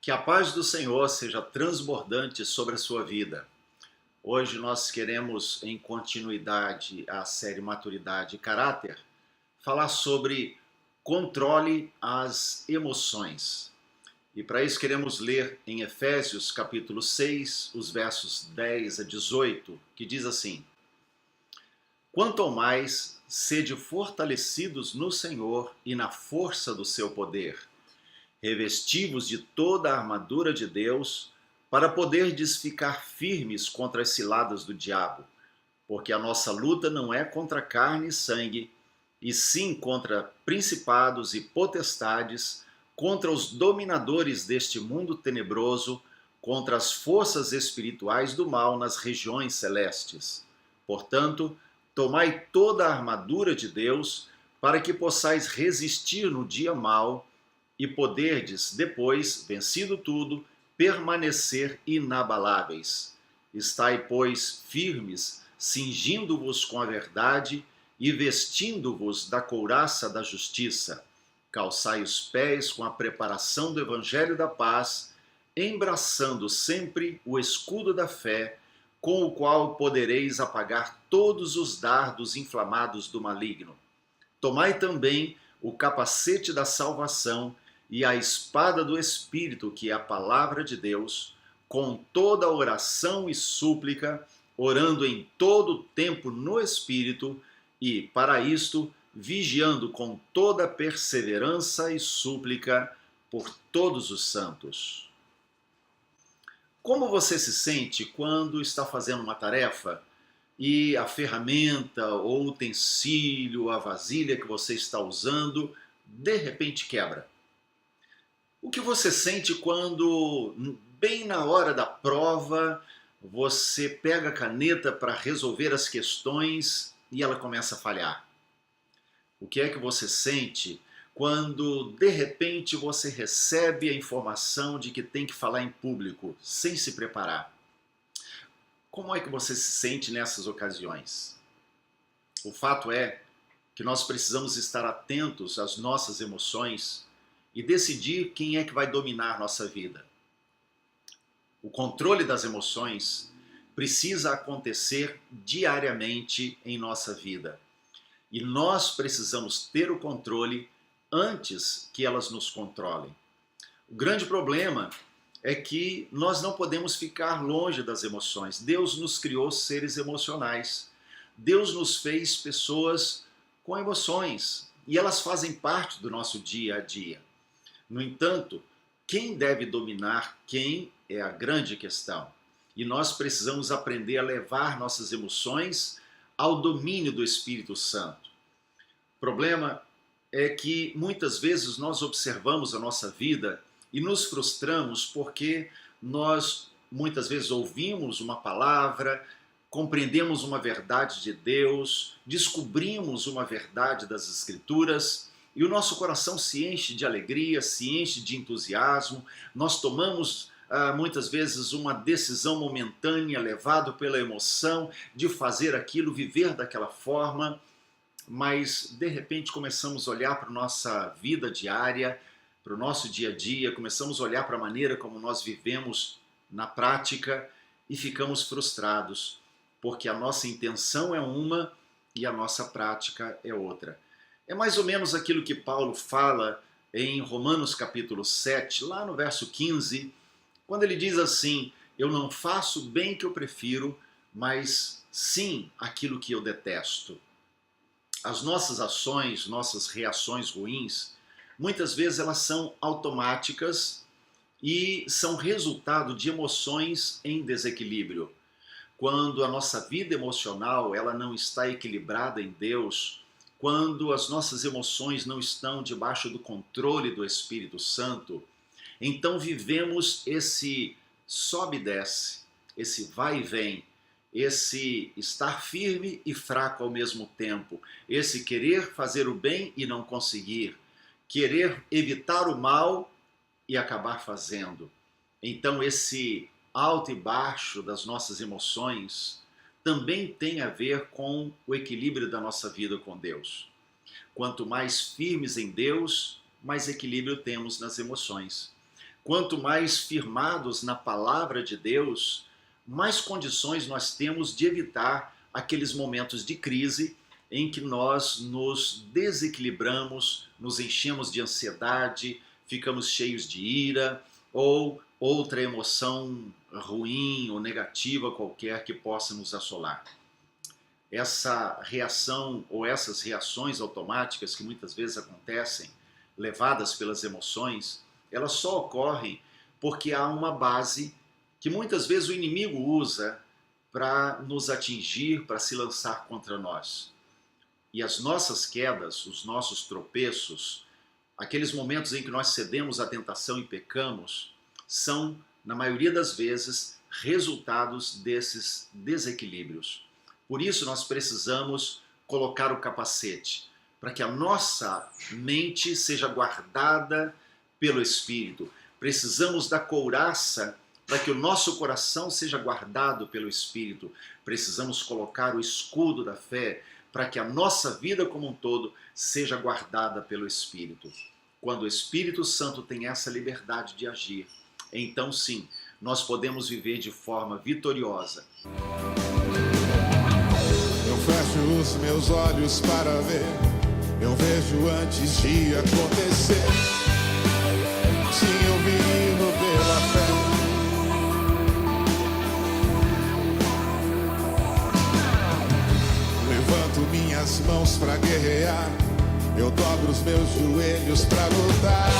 Que a paz do Senhor seja transbordante sobre a sua vida. Hoje nós queremos, em continuidade à série Maturidade e Caráter, falar sobre controle às emoções. E para isso queremos ler em Efésios capítulo 6, os versos 10 a 18, que diz assim: Quanto ao mais, sede fortalecidos no Senhor e na força do seu poder, revesti-vos de toda a armadura de Deus, para poderdes ficar firmes contra as ciladas do diabo, porque a nossa luta não é contra carne e sangue, e sim contra principados e potestades, contra os dominadores deste mundo tenebroso, contra as forças espirituais do mal nas regiões celestes. Portanto, tomai toda a armadura de Deus, para que possais resistir no dia mau, e poderdes, depois, vencido tudo, permanecer inabaláveis. Estai, pois, firmes, cingindo-vos com a verdade e vestindo-vos da couraça da justiça. Calçai os pés com a preparação do evangelho da paz, embraçando sempre o escudo da fé, com o qual podereis apagar todos os dardos inflamados do maligno. Tomai também o capacete da salvação e a espada do Espírito, que é a palavra de Deus, com toda oração e súplica, orando em todo o tempo no Espírito, e, para isto, vigiando com toda perseverança e súplica por todos os santos. Como você se sente quando está fazendo uma tarefa e a ferramenta ou utensílio, a vasilha que você está usando, de repente quebra? O que você sente quando, bem na hora da prova, você pega a caneta para resolver as questões e ela começa a falhar? O que é que você sente quando, de repente, você recebe a informação de que tem que falar em público, sem se preparar? Como é que você se sente nessas ocasiões? O fato é que nós precisamos estar atentos às nossas emoções e decidir quem é que vai dominar nossa vida. O controle das emoções precisa acontecer diariamente em nossa vida. E nós precisamos ter o controle antes que elas nos controlem. O grande problema é que nós não podemos ficar longe das emoções. Deus nos criou seres emocionais. Deus nos fez pessoas com emoções e elas fazem parte do nosso dia a dia. No entanto, quem deve dominar quem é a grande questão. E nós precisamos aprender a levar nossas emoções ao domínio do Espírito Santo. O problema é que muitas vezes nós observamos a nossa vida e nos frustramos porque nós muitas vezes ouvimos uma palavra, compreendemos uma verdade de Deus, descobrimos uma verdade das Escrituras e o nosso coração se enche de alegria, se enche de entusiasmo. Nós tomamos muitas vezes uma decisão momentânea, levado pela emoção de fazer aquilo, viver daquela forma, mas de repente começamos a olhar para a nossa vida diária, para o nosso dia a dia, começamos a olhar para a maneira como nós vivemos na prática e ficamos frustrados, porque a nossa intenção é uma e a nossa prática é outra. É mais ou menos aquilo que Paulo fala em Romanos capítulo 7, lá no verso 15, quando ele diz assim: eu não faço o bem que eu prefiro, mas sim aquilo que eu detesto. As nossas ações, nossas reações ruins, muitas vezes elas são automáticas e são resultado de emoções em desequilíbrio. Quando a nossa vida emocional ela não está equilibrada em Deus, quando as nossas emoções não estão debaixo do controle do Espírito Santo, então vivemos esse sobe e desce, esse vai e vem, esse estar firme e fraco ao mesmo tempo, esse querer fazer o bem e não conseguir, querer evitar o mal e acabar fazendo. Então esse alto e baixo das nossas emoções também tem a ver com o equilíbrio da nossa vida com Deus. Quanto mais firmes em Deus, mais equilíbrio temos nas emoções. quanto mais firmados na palavra de Deus, mais condições nós temos de evitar aqueles momentos de crise em que nós nos desequilibramos, nos enchemos de ansiedade, ficamos cheios de ira ou outra emoção ruim ou negativa qualquer que possa nos assolar. Essa reação ou essas reações automáticas que muitas vezes acontecem, levadas pelas emoções, elas só ocorrem porque há uma base que muitas vezes o inimigo usa para nos atingir, para se lançar contra nós. E as nossas quedas, os nossos tropeços, aqueles momentos em que nós cedemos à tentação e pecamos, são, na maioria das vezes, resultados desses desequilíbrios. Por isso nós precisamos colocar o capacete, para que a nossa mente seja guardada pelo Espírito. Precisamos da couraça para que o nosso coração seja guardado pelo Espírito. Precisamos colocar o escudo da fé para que a nossa vida como um todo seja guardada pelo Espírito. Quando o Espírito Santo tem essa liberdade de agir, então sim, nós podemos viver de forma vitoriosa. Eu fecho os meus olhos para ver, eu vejo antes de acontecer. Sim, eu vivo pela fé. Levanto minhas mãos para guerrear, eu dobro os meus joelhos para lutar.